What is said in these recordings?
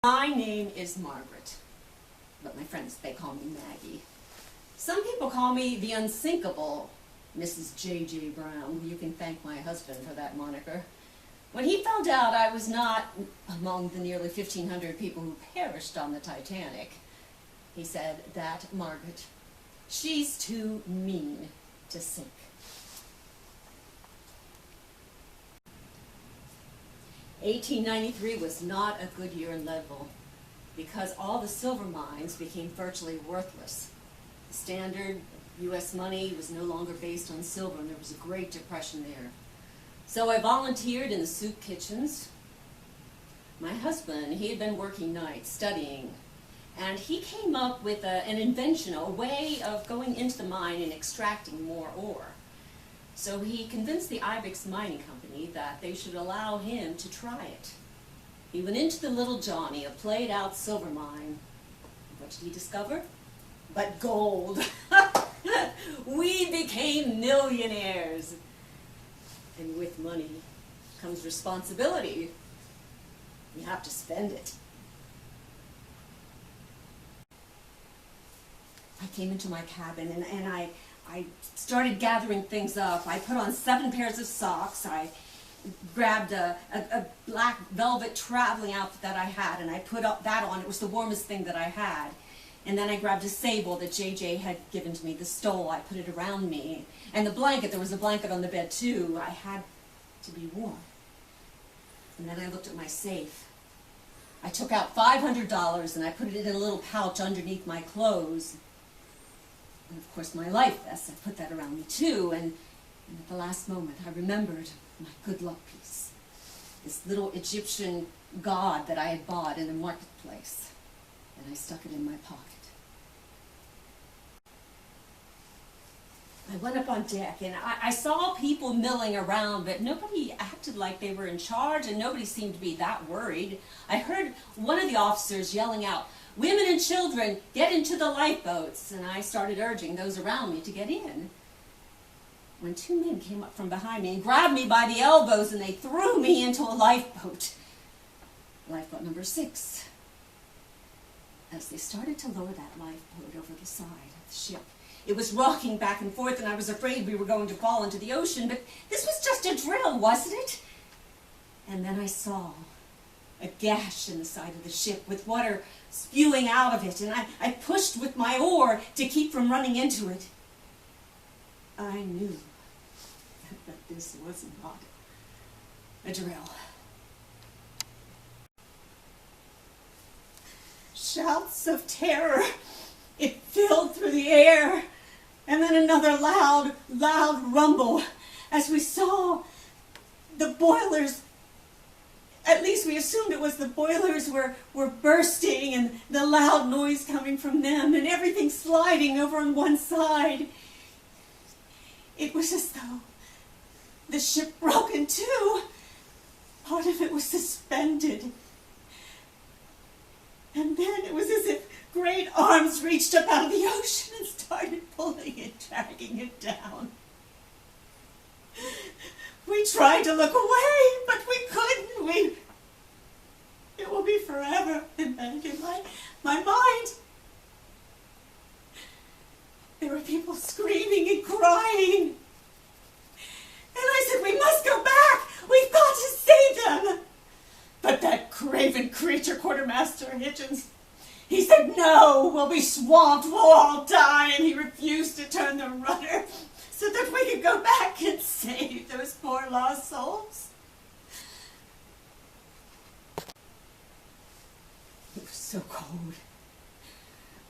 My name is Margaret, but my friends, they call me Maggie. Some people call me the Unsinkable Mrs. J.J. Brown. You can thank my husband for that moniker. When he found out I was not among the nearly 1,500 people who perished on the Titanic, he said that Margaret, she's too mean to sink. $1893 was not a good year in Leadville because all the silver mines became virtually worthless. The standard U.S. money was no longer based on silver, and there was a Great Depression there. So I volunteered in the soup kitchens. My husband, he had been working nights, studying, and he came up with an invention, a way of going into the mine and extracting more ore. So he convinced the Ibex Mining Company that they should allow him to try it. He went into the Little Johnny, a played-out silver mine. What did he discover? But gold. We became millionaires. And with money comes responsibility. You have to spend it. I came into my cabin and I started gathering things up. I put on 7 pairs of socks. I grabbed a black velvet traveling outfit that I had, and I put that on. It was the warmest thing that I had. And then I grabbed a sable that JJ had given to me, the stole. I put it around me. And the blanket, there was a blanket on the bed too. I had to be warm. And then I looked at my safe. I took out $500 and I put it in a little pouch underneath my clothes. And of course my life vest, I put that around me too, and at the last moment I remembered my good luck piece. This little Egyptian god that I had bought in the marketplace, and I stuck it in my pocket. I went up on deck and I saw people milling around, but nobody acted like they were in charge and nobody seemed to be that worried. I heard one of the officers yelling out, "Women and children, get into the lifeboats," and I started urging those around me to get in. When 2 men came up from behind me and grabbed me by the elbows and they threw me into a lifeboat. Lifeboat number 6. As they started to lower that lifeboat over the side of the ship, it was rocking back and forth, and I was afraid we were going to fall into the ocean, but this was just a drill, wasn't it? And then I saw a gash in the side of the ship with water spewing out of it, and I pushed with my oar to keep from running into it. I knew that this was not a drill. Shouts of terror, it filled through the air, and then another loud rumble as we saw the boilers. At least we assumed it was the boilers were bursting and the loud noise coming from them and everything sliding over on one side. It was as though the ship broke in two. Part of it was suspended. And then it was as if great arms reached up out of the ocean and started pulling and dragging it down. We tried to look away, but we couldn't. It will be forever embedded in my mind. There were people screaming and crying. And I said, "We must go back. We've got to save them." But that craven creature, Quartermaster Hitchens, he said, "No, we'll be swamped, we'll all die," and he refused to turn the rudder so that we could go back and save those poor lost souls. It was so cold.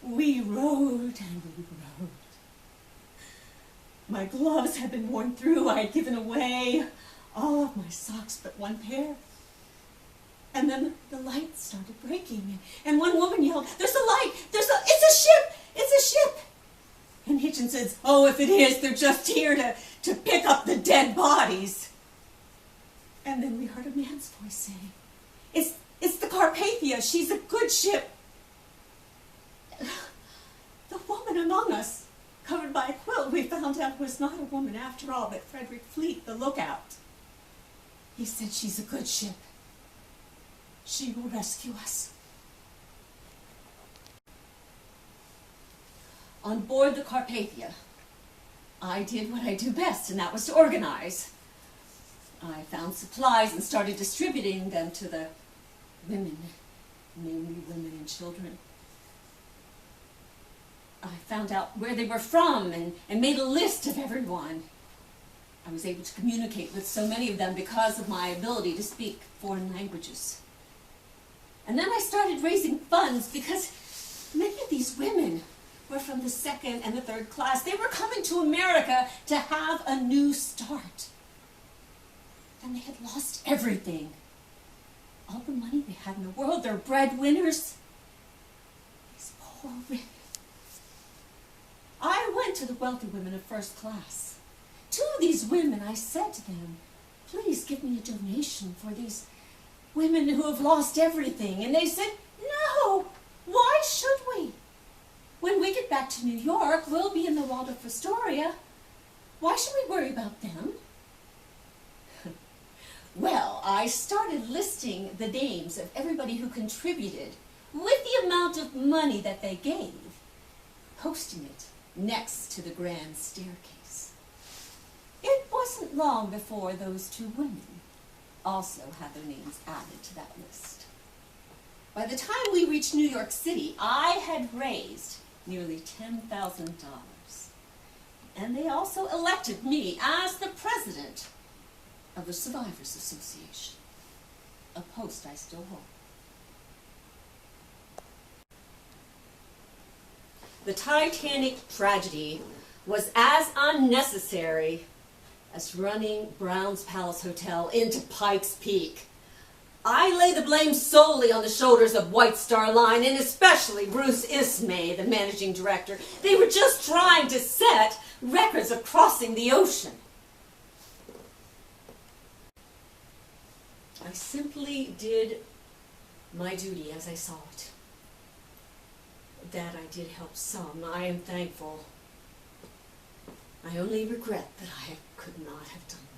We rowed and we rowed. My gloves had been worn through. I had given away all of my socks but 1 pair. And then the light started breaking, and one woman yelled, "There's a light! It's a ship! It's a ship!" And Hitchens says, "Oh, if it is, they're just here to pick up the dead bodies." And then we heard a man's voice saying, It's the Carpathia. She's a good ship." The woman among us, covered by a quilt, we found out was not a woman after all, but Frederick Fleet, the lookout. He said, "She's a good ship. She will rescue us." on board the Carpathia, I did what I do best, and that was to organize. I found supplies and started distributing them to the women, mainly women and children. I found out where they were from and made a list of everyone. I was able to communicate with so many of them because of my ability to speak foreign languages. And then I started raising funds because many of these women were from the second and the third class. They were coming to America to have a new start. Then they had lost everything. All the money they had in the world, their breadwinners. These poor women. I went to the wealthy women of first class. Two of these women, I said to them, please give me a donation for these women who have lost everything. And they said, no, why should we? When we get back to New York, we'll be in the Waldorf Astoria. Why should we worry about them? Well, I started listing the names of everybody who contributed with the amount of money that they gave, posting it next to the grand staircase. It wasn't long before those two women also had their names added to that list. By the time we reached New York City, I had raised nearly $10,000. And they also elected me as the president of the Survivors Association, a post I still hold. The Titanic tragedy was as unnecessary as running Brown's Palace Hotel into Pikes Peak. I lay the blame solely on the shoulders of White Star Line, and especially Bruce Ismay, the managing director. They were just trying to set records of crossing the ocean. I simply did my duty as I saw it. That I did help some. I am thankful. I only regret that I could not have done more.